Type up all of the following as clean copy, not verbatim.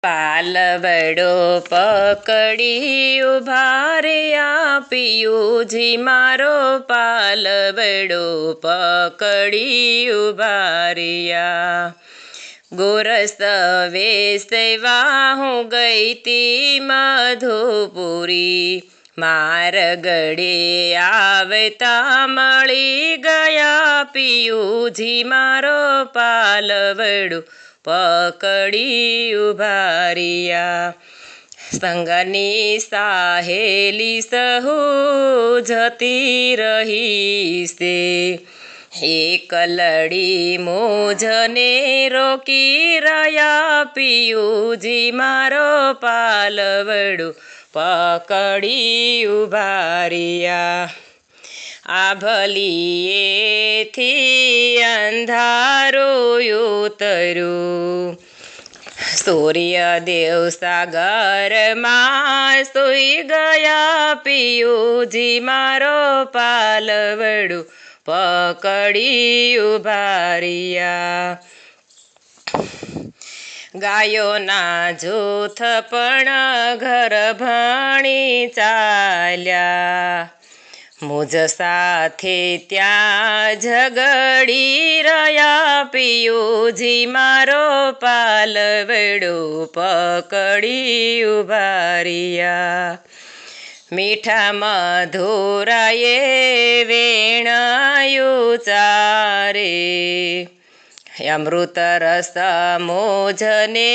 પાલવડો પકડી ઉભા રહ્યા પિયુજી મારો પાલવડો પકડી ઉભા રહ્યા. ગોરસ વેસવા હું ગઈ તી મધુપુરી, મારગડે આવતા મળી ગયા પિયુજી મારો પાલવડો પકડી ઉભા રહ્યા. સંગની સાહેલી સહુ જતી રહી છે, એકલડી મોજને રોકી રહ્યા પિયુજી મારો પાલવડો પકડી ઉભા રહ્યા. આભલીએથી અંધારું ઉતર્યું, સૂર્યદેવ સાગરમાં સૂઈ ગયા પિયુજી મારો પાલવડો પકડી ઉભા રહ્યા. ગાયોના જૂથ પણ ઘર ભણી ચાલ્યા, મુજ સાથે ત્યાં ઝઘડી રહ્યા પિયુજી મારો પાલવડો પકડી ઉભા રહ્યા. મીઠા મધુરાએ વેણાયું ચારે, અમૃત રસ મોજને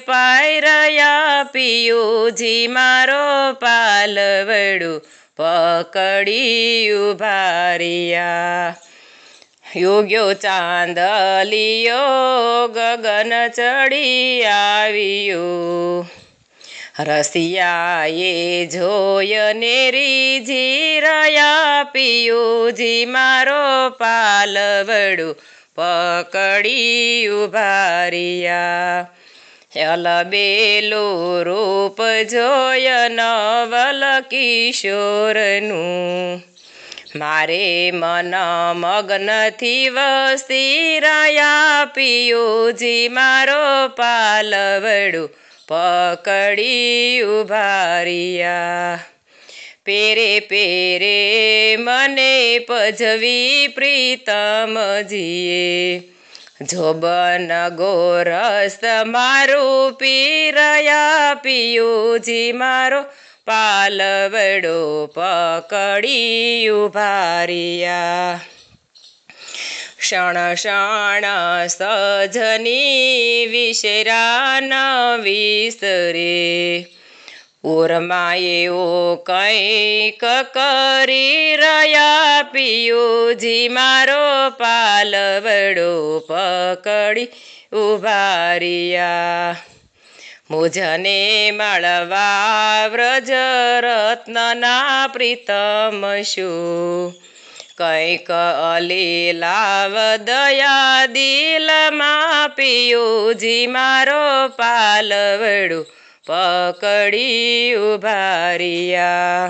પાઈ રહ્યા પિયુજી મારો પાલવડો પકડી ઉભા રહ્યા. યોગ્યો ચાંદલિયો ગગન ચડી આવ્યો, રસિયાએ જોયને રીઝી રહ્યા પિયુજી મારો પાલવડો પકડી ઉભા રહ્યા. અલબેલું રૂપ જોય નવલ કિશોરનું, મારે મન મગ્નથી વસી રહ્યા પિયુજી મારો પાલવડો પકડી ઉભા રહ્યા. પેરે પેરે મને પજવી પ્રીતમજીએ, જોબન ગોરસ મારું પી રહ્યા પિયુજી મારો પાલવડો પકડી ઉભા રહ્યા. ક્ષણ ક્ષણ સજની વિસરા ન વિસરે, ઓરમાએ ઓ કંઈક કરી રહ્યા પિયુજી મારો પાલવડો પકડી ઉભા રહ્યા. મુજને મળવા વ્રજ રત્નના પ્રીતમ શું, કંઈક અલીલાવ દયા દિલમાં પિયુજી મારો પાલવડો પકડી ઉભા રહ્યા.